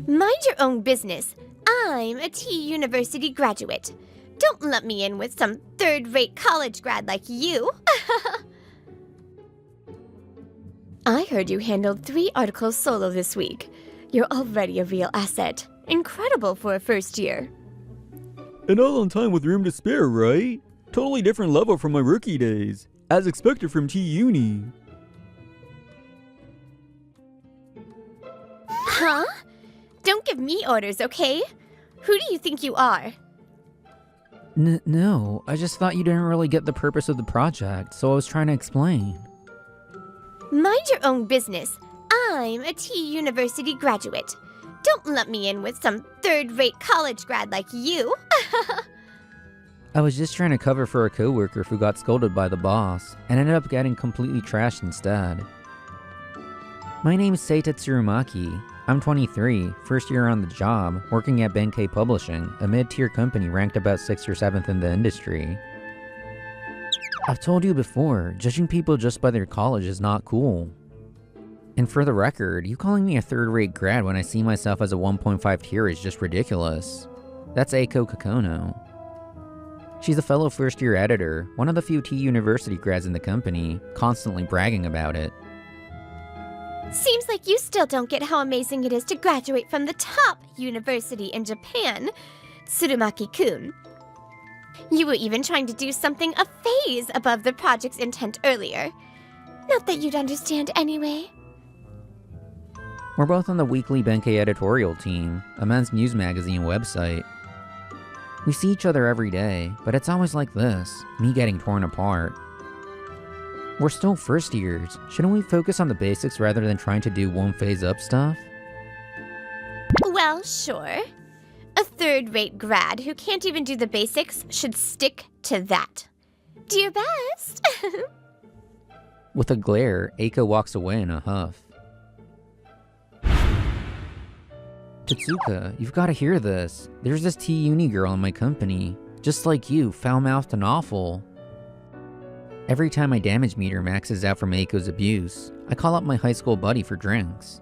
Mind your own business. I'm a T University graduate. Don't let me in with some third-rate college grad like you. I heard you handled 3 articles solo this week. You're already a real asset. Incredible for a first year. And all on time with room to spare, right? Totally different level from my rookie days. As expected from T-Uni. Huh? Don't give me orders, okay? Who do you think you are? No, I just thought you didn't really get the purpose of the project, so I was trying to explain. Mind your own business. I'm a T University graduate. Don't let me in with some third-rate college grad like you. I was just trying to cover for a coworker who got scolded by the boss, and ended up getting completely trashed instead. My name is Seita Tsurumaki. I'm 23, first year on the job, working at Benkei Publishing, a mid-tier company ranked about 6th or 7th in the industry. I've told you before, judging people just by their college is not cool. And for the record, you calling me a third-rate grad when I see myself as a 1.5 tier is just ridiculous. That's Eiko Kakono. She's a fellow first-year editor, one of the few T University grads in the company, constantly bragging about it. Seems like you still don't get how amazing it is to graduate from the top university in Japan, Tsurumaki-kun. You were even trying to do something a phase above the project's intent earlier. Not that you'd understand anyway. We're both on the weekly Benkei editorial team, a men's news magazine website. We see each other every day, but it's always like this, me getting torn apart. We're still first years. Shouldn't we focus on the basics rather than trying to do one phase up stuff? Well, sure. A third-rate grad who can't even do the basics should stick to that. Do your best. With a glare, Eiko walks away in a huff. Tetsuka, you've got to hear this. There's this T-Uni girl in my company. Just like you, foul-mouthed and awful. Every time my damage meter maxes out from Eiko's abuse, I call up my high school buddy for drinks.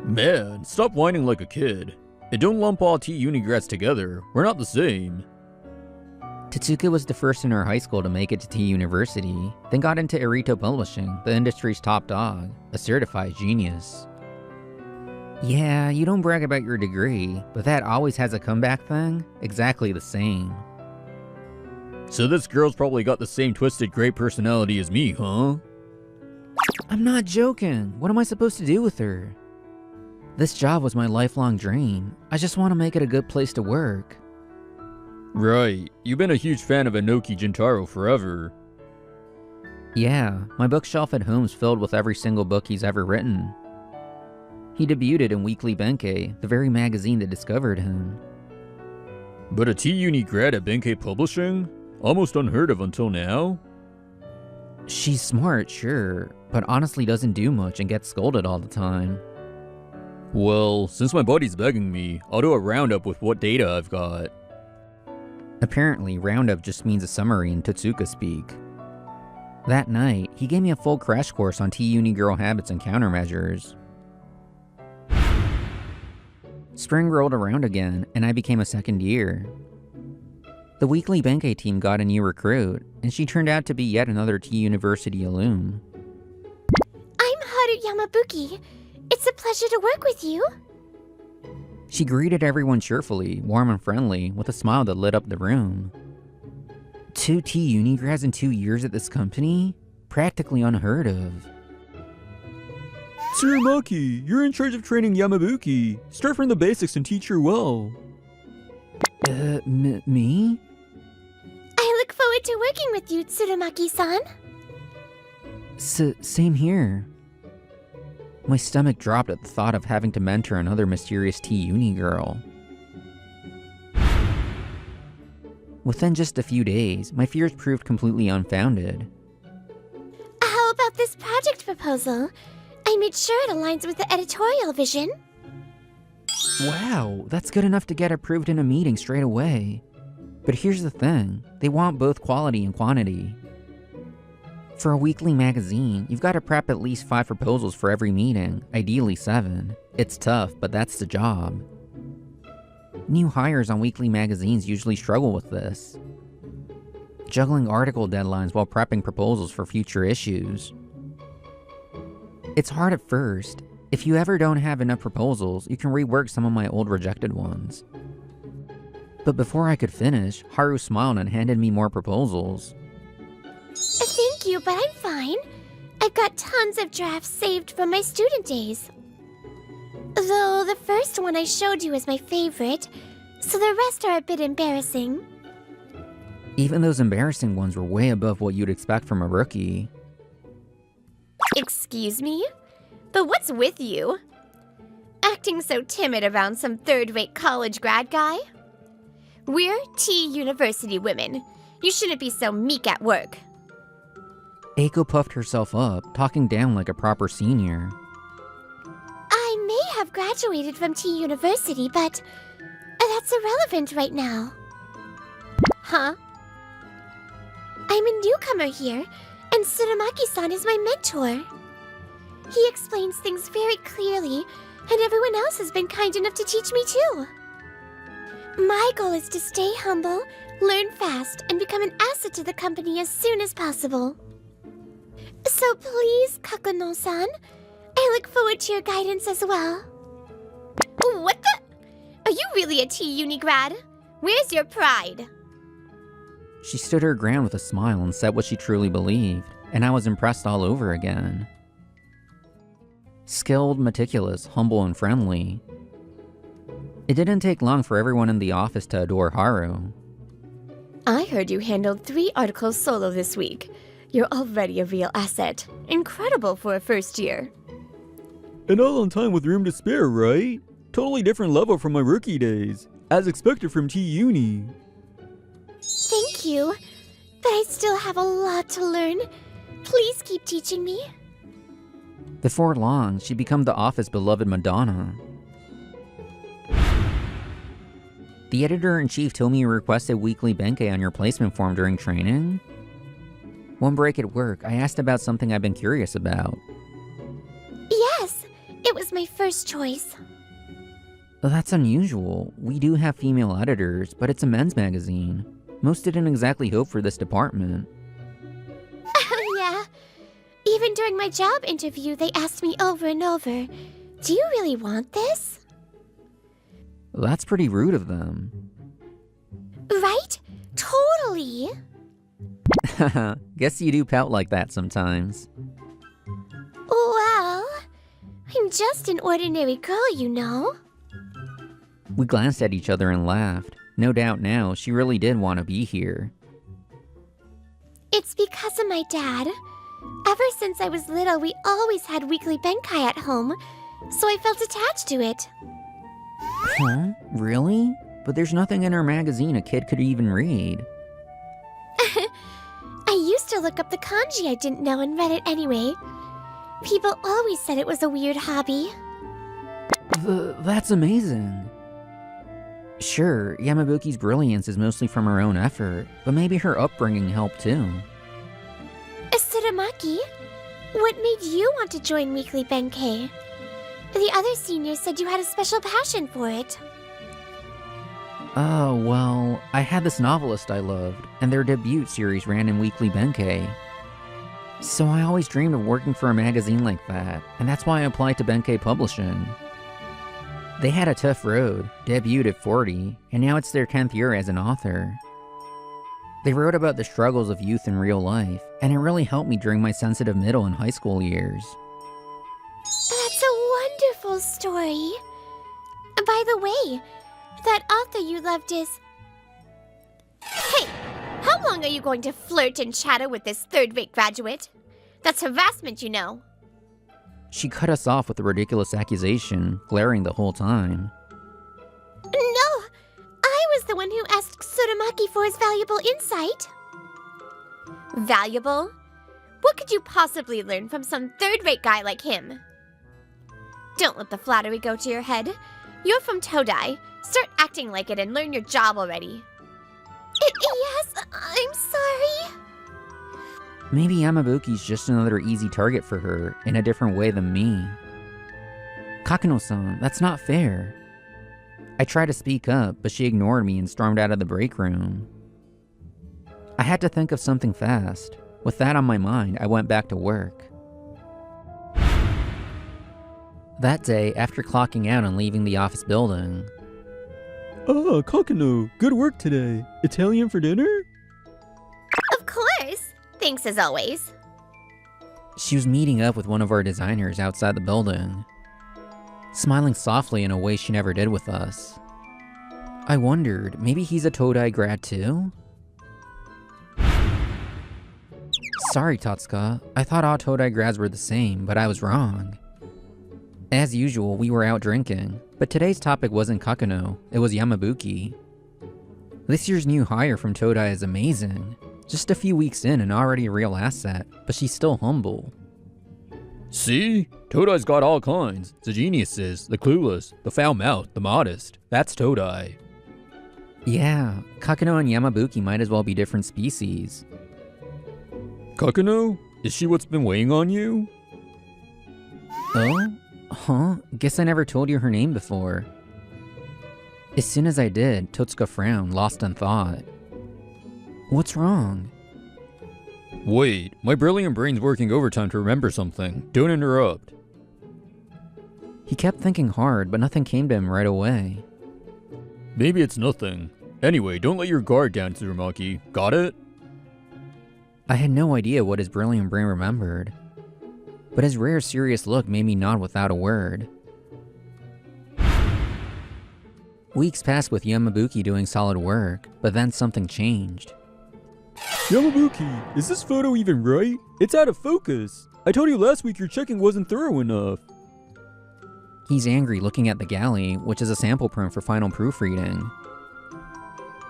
Man, stop whining like a kid. And don't lump all T-Uni grads together. We're not the same. Tetsuka was the first in our high school to make it to T University, then got into Irito Publishing, the industry's top dog, a certified genius. Yeah, you don't brag about your degree, but that always has a comeback thing, exactly the same. So this girl's probably got the same twisted great personality as me, huh? I'm not joking. What am I supposed to do with her? This job was my lifelong dream. I just want to make it a good place to work. Right. You've been a huge fan of Inoki Jintaro forever. Yeah, my bookshelf at home's filled with every single book he's ever written. He debuted in Weekly Benkei, the very magazine that discovered him. But a T-Uni grad at Benkei Publishing? Almost unheard of until now? She's smart, sure, but honestly doesn't do much and gets scolded all the time. Well, since my buddy's begging me, I'll do a roundup with what data I've got. Apparently, roundup just means a summary in Tetsuka speak. That night, he gave me a full crash course on T-Uni girl habits and countermeasures. Spring rolled around again, and I became a second year. The Weekly Benkei team got a new recruit, and she turned out to be yet another T University alum. I'm Haru Yamabuki. It's a pleasure to work with you. She greeted everyone cheerfully, warm and friendly, with a smile that lit up the room. 2 T-Uni grads in 2 years at this company? Practically unheard of. Tsurumaki, you're in charge of training Yamabuki. Start from the basics and teach her well. Me? I look forward to working with you, Tsurumaki-san. Same here. My stomach dropped at the thought of having to mentor another mysterious T-Uni girl. Within just a few days, my fears proved completely unfounded. How about this project proposal? I made sure it aligns with the editorial vision. Wow, that's good enough to get approved in a meeting straight away. But here's the thing, they want both quality and quantity. For a weekly magazine, you've got to prep at least 5 proposals for every meeting, ideally 7. It's tough, but that's the job. New hires on weekly magazines usually struggle with this. Juggling article deadlines while prepping proposals for future issues. It's hard at first. If you ever don't have enough proposals, you can rework some of my old rejected ones. But before I could finish, Haru smiled and handed me more proposals. Thank you, but I'm fine. I've got tons of drafts saved from my student days. Though the first one I showed you is my favorite, so the rest are a bit embarrassing. Even those embarrassing ones were way above what you'd expect from a rookie. Excuse me? But what's with you? Acting so timid around some third-rate college grad guy? We're T University women. You shouldn't be so meek at work. Eiko puffed herself up, talking down like a proper senior. I may have graduated from T University, but that's irrelevant right now. Huh? I'm a newcomer here, and Tsurumaki-san is my mentor. He explains things very clearly, and everyone else has been kind enough to teach me too. My goal is to stay humble, learn fast, and become an asset to the company as soon as possible. So please, Kakuno-san, I look forward to your guidance as well. What the? Are you really a T-Uni grad? Where's your pride? She stood her ground with a smile and said what she truly believed, and I was impressed all over again. Skilled, meticulous, humble, and friendly. It didn't take long for everyone in the office to adore Haru. I heard you handled 3 articles solo this week. You're already a real asset. Incredible for a first year. And all on time with room to spare, right? Totally different level from my rookie days. As expected from T-Uni. Thank you, but I still have a lot to learn. Please keep teaching me. Before long, she'd become the office's beloved Madonna. The editor-in-chief told me you requested weekly Benkei on your placement form during training. One break at work, I asked about something I've been curious about. Yes, it was my first choice. Well, that's unusual. We do have female editors, but it's a men's magazine. Most didn't exactly hope for this department. Yeah. Even during my job interview, they asked me over and over, do you really want this? Well, that's pretty rude of them. Right? Totally. Guess you do pout like that sometimes. Well, I'm just an ordinary girl, you know. We glanced at each other and laughed. No doubt now, she really did want to be here. It's because of my dad. Ever since I was little, we always had weekly Benkai at home, so I felt attached to it. Huh? Really? But there's nothing in our magazine a kid could even read. I used to look up the kanji I didn't know and read it anyway. People always said it was a weird hobby. That's amazing. Sure, Yamabuki's brilliance is mostly from her own effort, but maybe her upbringing helped too. Tsurumaki, what made you want to join Weekly Benkei? The other seniors said you had a special passion for it. Oh, well, I had this novelist I loved, and their debut series ran in Weekly Benkei. So I always dreamed of working for a magazine like that, and that's why I applied to Benkei Publishing. They had a tough road, debuted at 40, and now it's their 10th year as an author. They wrote about the struggles of youth in real life, and it really helped me during my sensitive middle and high school years. That's a wonderful story. By the way, that author you loved is... Hey, how long are you going to flirt and chatter with this third-rate graduate? That's harassment, you know. She cut us off with a ridiculous accusation, glaring the whole time. No, I was the one who asked Tsurumaki for his valuable insight. Valuable? What could you possibly learn from some third-rate guy like him? Don't let the flattery go to your head. You're from Todai. Start acting like it and learn your job already. Yes, I'm sorry. Maybe Yamabuki's just another easy target for her, in a different way than me. Kakano-san, that's not fair. I tried to speak up, but she ignored me and stormed out of the break room. I had to think of something fast. With that on my mind, I went back to work. That day, after clocking out and leaving the office building... Ah, Kakano, good work today. Italian for dinner? Of course! Thanks as always. She was meeting up with one of our designers outside the building, smiling softly in a way she never did with us. I wondered, maybe he's a Todai grad too? Sorry, Tatsuka. I thought all Todai grads were the same, but I was wrong. As usual, we were out drinking, but today's topic wasn't Kakano, it was Yamabuki. This year's new hire from Todai is amazing. Just a few weeks in and already a real asset, but she's still humble. See? Todai's got all kinds. The geniuses, the clueless, the foul-mouthed, the modest. That's Todai. Yeah, Kakano and Yamabuki might as well be different species. Kakano? Is she what's been weighing on you? Oh? Huh? Guess I never told you her name before. As soon as I did, Totsuka frowned, lost in thought. What's wrong? Wait, my brilliant brain's working overtime to remember something. Don't interrupt. He kept thinking hard, but nothing came to him right away. Maybe it's nothing. Anyway, don't let your guard down, Tsurumaki. Got it? I had no idea what his brilliant brain remembered, but his rare serious look made me nod without a word. Weeks passed with Yamabuki doing solid work, but then something changed. Yamabuki, is this photo even right? It's out of focus. I told you last week your checking wasn't thorough enough. He's angry looking at the galley, which is a sample print for final proofreading.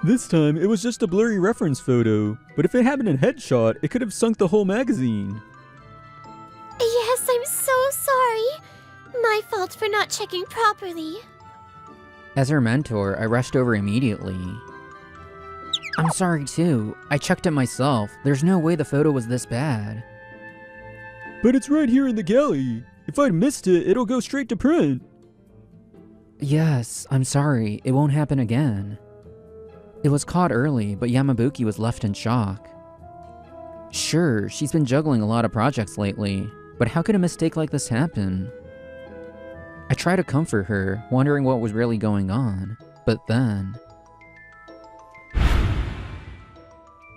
This time, it was just a blurry reference photo, but if it had been a headshot, it could have sunk the whole magazine. Yes, I'm so sorry. My fault for not checking properly. As her mentor, I rushed over immediately. I'm sorry too. I checked it myself. There's no way the photo was this bad. But it's right here in the galley. If I'd missed it, it'll go straight to print. Yes, I'm sorry. It won't happen again. It was caught early, but Yamabuki was left in shock. Sure, she's been juggling a lot of projects lately, but how could a mistake like this happen? I tried to comfort her, wondering what was really going on, but then...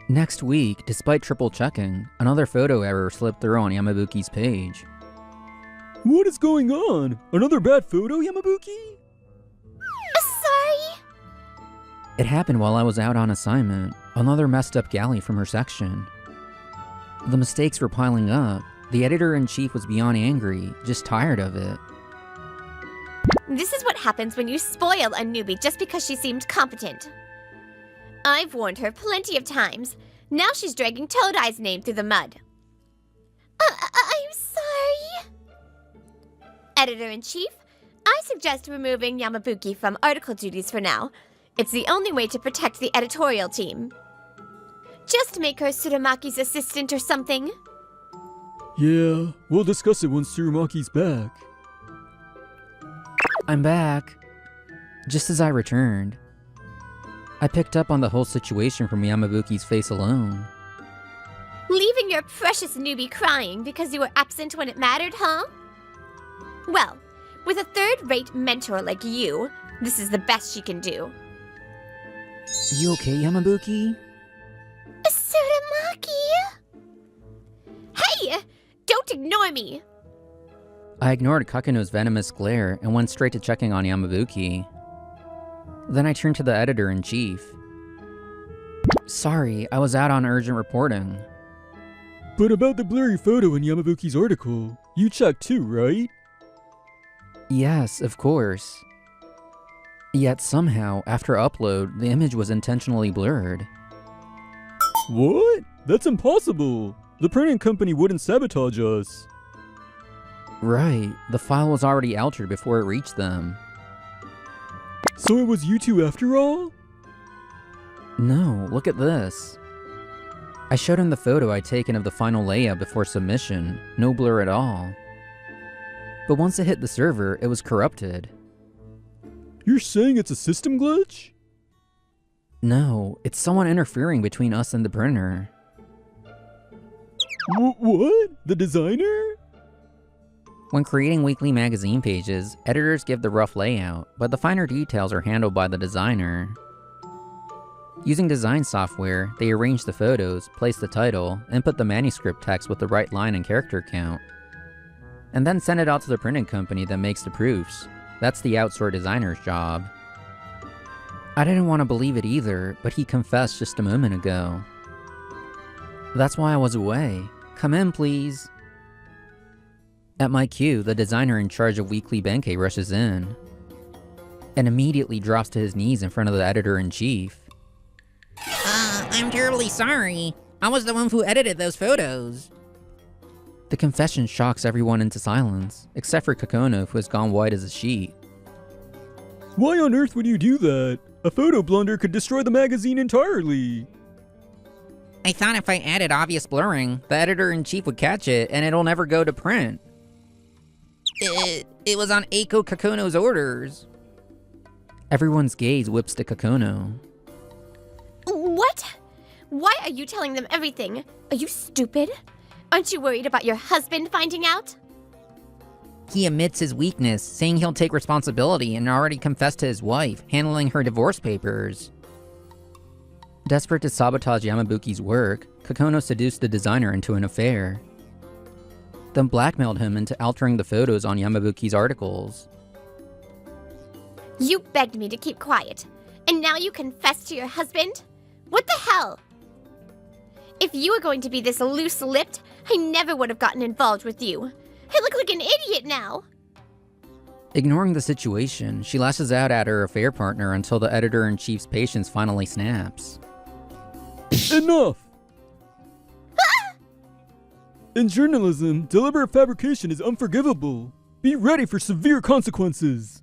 Next week, despite triple checking, another photo error slipped through on Yamabuki's page. What is going on? Another bad photo, Yamabuki? Sorry. It happened while I was out on assignment, another messed up galley from her section. The mistakes were piling up. The editor-in-chief was beyond angry, just tired of it. This is what happens when you spoil a newbie just because she seemed competent. I've warned her plenty of times. Now she's dragging Todai's name through the mud. I'm sorry. Editor-in-chief, I suggest removing Yamabuki from article duties for now. It's the only way to protect the editorial team. Just make her Tsurumaki's assistant or something. Yeah, we'll discuss it once Tsurumaki's back. I'm back. Just as I returned, I picked up on the whole situation from Yamabuki's face alone. Leaving your precious newbie crying because you were absent when it mattered, huh? Well, with a third-rate mentor like you, this is the best she can do. You okay, Yamabuki? Tsurumaki! Hey! Don't ignore me! I ignored Kakano's venomous glare and went straight to checking on Yamabuki. Then I turned to the editor-in-chief. Sorry, I was out on urgent reporting. But about the blurry photo in Yamabuki's article, you checked too, right? Yes, of course. Yet somehow, after upload, the image was intentionally blurred. What? That's impossible! The printing company wouldn't sabotage us. Right, the file was already altered before it reached them. So it was you two after all? No, look at this. I showed him the photo I'd taken of the final layout before submission, no blur at all. but once it hit the server, it was corrupted. You're saying it's a system glitch? No, it's someone interfering between us and the printer. What? The designer? When creating weekly magazine pages, editors give the rough layout, but the finer details are handled by the designer. Using design software, they arrange the photos, place the title, input the manuscript text with the right line and character count, and then send it out to the printing company that makes the proofs. That's the outsourced designer's job. I didn't want to believe it either, but he confessed just a moment ago. That's why I was away. Come in, please. At my cue, the designer in charge of weekly Benkei rushes in, and immediately drops to his knees in front of the editor-in-chief. I'm terribly sorry. I was the one who edited those photos. The confession shocks everyone into silence, except for Kakono, who has gone white as a sheet. Why on earth would you do that? A photo blunder could destroy the magazine entirely. I thought if I added obvious blurring, the editor-in-chief would catch it and it'll never go to print. It was on Eiko Kakono's orders. Everyone's gaze whips to Kakono. What? Why are you telling them everything? Are you stupid? Aren't you worried about your husband finding out? He admits his weakness, saying he'll take responsibility and already confessed to his wife, handling her divorce papers. Desperate to sabotage Yamabuki's work, Kakono seduced the designer into an affair, then blackmailed him into altering the photos on Yamabuki's articles. You begged me to keep quiet, and now you confess to your husband? What the hell? If you were going to be this loose-lipped, I never would have gotten involved with you. I look like an idiot now. Ignoring the situation, she lashes out at her affair partner until the editor-in-chief's patience finally snaps. Enough! In journalism, deliberate fabrication is unforgivable. Be ready for severe consequences.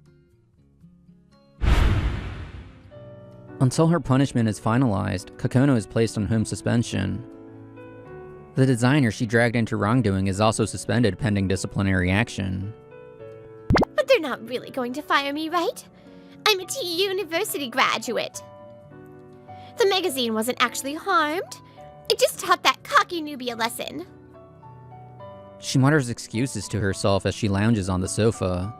Until her punishment is finalized, Kakono is placed on home suspension. The designer she dragged into wrongdoing is also suspended pending disciplinary action. But they're not really going to fire me, right? I'm a T University graduate. The magazine wasn't actually harmed. It just taught that cocky newbie a lesson. She mutters excuses to herself as she lounges on the sofa,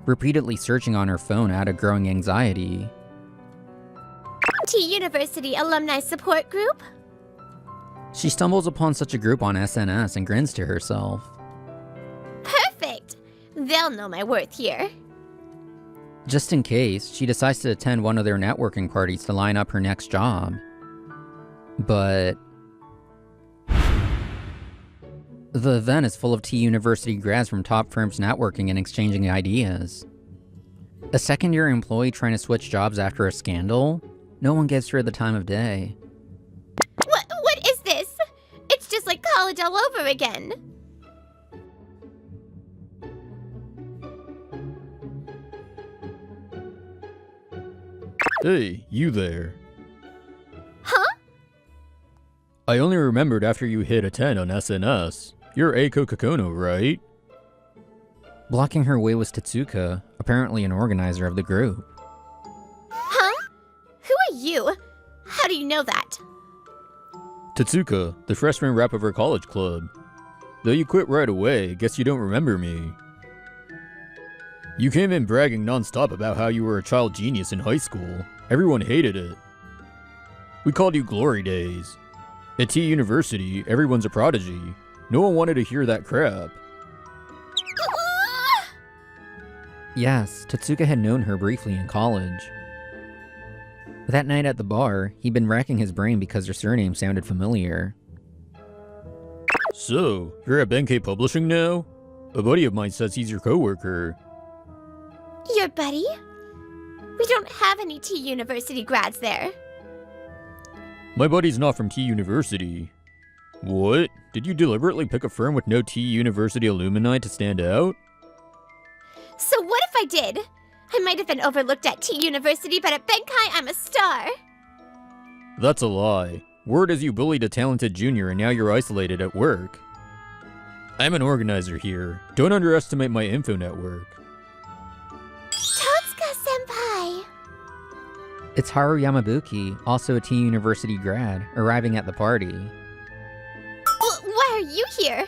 repeatedly searching on her phone out of growing anxiety. T University Alumni Support Group? She stumbles upon such a group on SNS and grins to herself. Perfect! They'll know my worth here. Just in case, she decides to attend one of their networking parties to line up her next job. But the event is full of T University grads from top firms networking and exchanging ideas. A second-year employee trying to switch jobs after a scandal? No one gives her the time of day. What is this? It's just like college all over again. Hey, you there. Huh? I only remembered after you hit a 10 on SNS. You're Eiko Kakono, right? Blocking her way was Tetsuka, apparently an organizer of the group. Huh? Who are you? How do you know that? Tetsuka, the freshman rep of our college club. Though you quit right away, guess you don't remember me. You came in bragging non-stop about how you were a child genius in high school. Everyone hated it. We called you Glory Days. At T University, everyone's a prodigy. No one wanted to hear that crap. Yes, Tetsuka had known her briefly in college. That night at the bar, he'd been racking his brain because her surname sounded familiar. So, you're at Benkei Publishing now? A buddy of mine says he's your coworker. Your buddy? We don't have any T University grads there. My buddy's not from T University. What? Did you deliberately pick a firm with no T University alumni to stand out? So what if I did? I might have been overlooked at T University, but at Benkei I'm a star. That's a lie. Word is you bullied a talented junior and now you're isolated at work. I'm an organizer here. Don't underestimate my info network. Totsuka-senpai! It's Haru Yamabuki, also a T University grad, arriving at the party. Why are you here?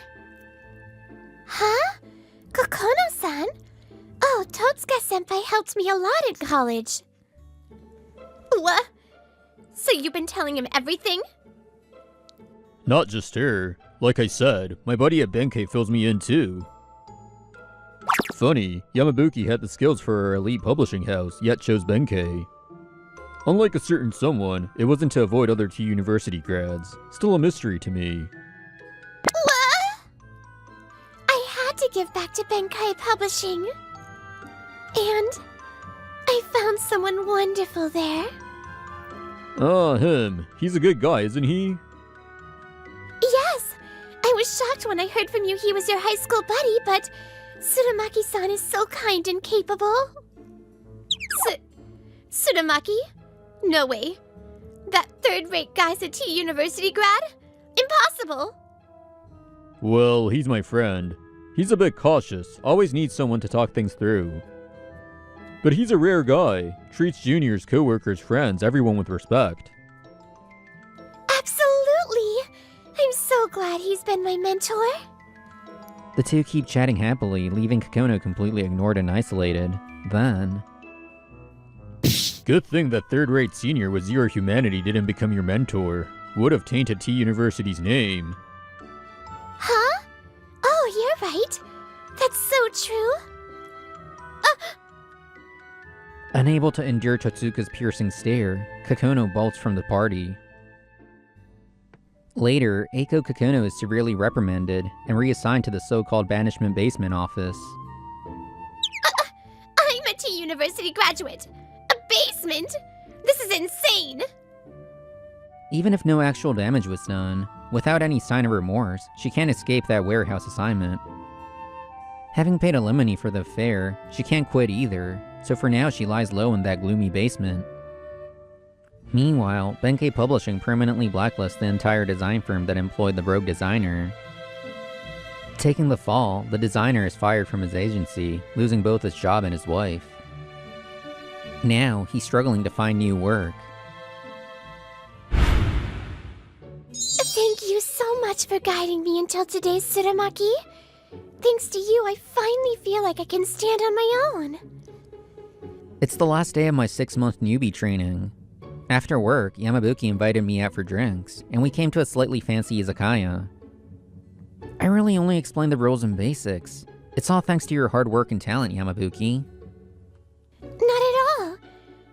Huh? Kokono-san? Oh, Totsuka-senpai helped me a lot in college. What? So you've been telling him everything? Not just her. Like I said, my buddy at Benkei fills me in too. Funny, Yamabuki had the skills for our elite publishing house, yet chose Benkei. Unlike a certain someone, it wasn't to avoid other T University grads. Still a mystery to me. What? I had to give back to Benkei Publishing. And I found someone wonderful there. Ah, him. He's a good guy, isn't he? Yes! I was shocked when I heard from you he was your high school buddy, but Tsurumaki-san is so kind and capable. Tsurumaki? No way. That third-rate guy's a T University grad? Impossible! Well, he's my friend. He's a bit cautious, always needs someone to talk things through. But he's a rare guy, treats juniors, coworkers, friends, everyone with respect. Absolutely! I'm so glad he's been my mentor. The two keep chatting happily, leaving Kokono completely ignored and isolated. Then... Good thing that third-rate senior with zero humanity didn't become your mentor. Would have tainted T University's name. Huh? Oh, you're right. That's so true. Unable to endure Totsuka's piercing stare, Kokono bolts from the party. Later, Eiko Kokono is severely reprimanded and reassigned to the so-called banishment basement office. I'm a T University graduate. A basement? This is insane. Even if no actual damage was done, without any sign of remorse, she can't escape that warehouse assignment. Having paid alimony for the affair, she can't quit either, so for now she lies low in that gloomy basement. Meanwhile, Benkei Publishing permanently blacklists the entire design firm that employed the rogue designer. Taking the fall, the designer is fired from his agency, losing both his job and his wife. Now, he's struggling to find new work. Thank you so much for guiding me until today's Tsurumaki. Thanks to you, I finally feel like I can stand on my own. It's the last day of my 6-month newbie training. After work, Yamabuki invited me out for drinks, and we came to a slightly fancy izakaya. I really only explained the rules and basics. It's all thanks to your hard work and talent, Yamabuki. Not at all.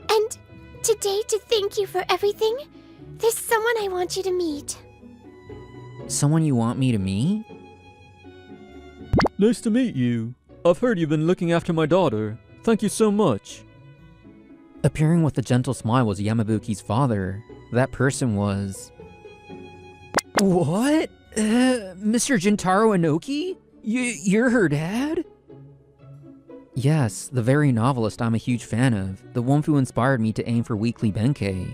And today, to thank you for everything, there's someone I want you to meet. Someone you want me to meet? Nice to meet you. I've heard you've been looking after my daughter. Thank you so much. Appearing with a gentle smile was Yamabuki's father. That person was... What? Mr. Jintaro Inoki? You're her dad? Yes, the very novelist I'm a huge fan of, the one who inspired me to aim for weekly Benkei.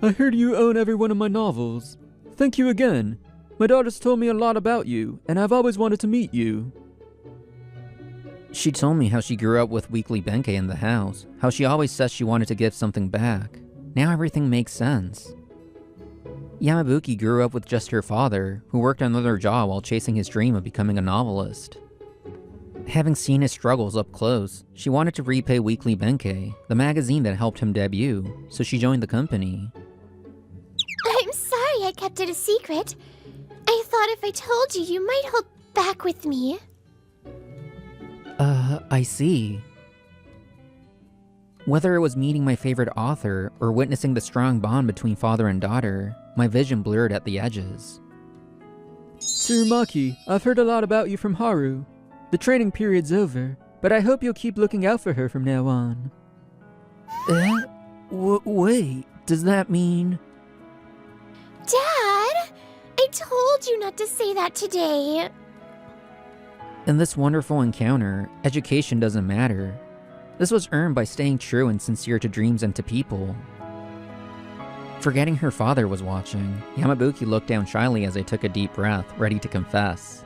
I heard you own every one of my novels. Thank you again. My daughter's told me a lot about you, and I've always wanted to meet you. She told me how she grew up with weekly Benkei in the house, how she always says she wanted to give something back. Now everything makes sense. Yamabuki grew up with just her father, who worked another job while chasing his dream of becoming a novelist. Having seen his struggles up close, she wanted to repay Weekly Benkei, the magazine that helped him debut, so she joined the company. I'm sorry I kept it a secret. I thought if I told you, you might hold back with me. I see. Whether it was meeting my favorite author or witnessing the strong bond between father and daughter, my vision blurred at the edges. Tsurumaki, I've heard a lot about you from Haru. The training period's over, but I hope you'll keep looking out for her from now on. Wait, does that mean... Dad! I told you not to say that today. In this wonderful encounter, education doesn't matter. This was earned by staying true and sincere to dreams and to people. Forgetting her father was watching, Yamabuki looked down shyly as I took a deep breath, ready to confess.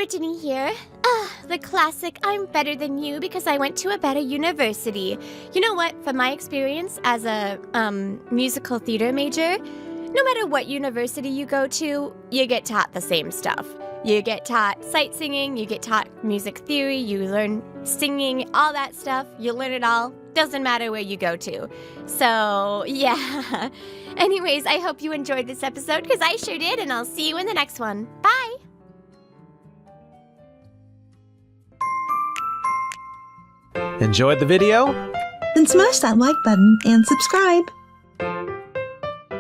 Brittany here. The classic I'm better than you because I went to a better university. You know what? From my experience as a musical theater major, no matter what university you go to, you get taught the same stuff. You get taught sight singing, you get taught music theory, you learn singing, all that stuff. You learn it all. Doesn't matter where you go to. So, yeah. Anyways, I hope you enjoyed this episode because I sure did, and I'll see you in the next one. Bye! Enjoyed the video? Then smash that like button and subscribe.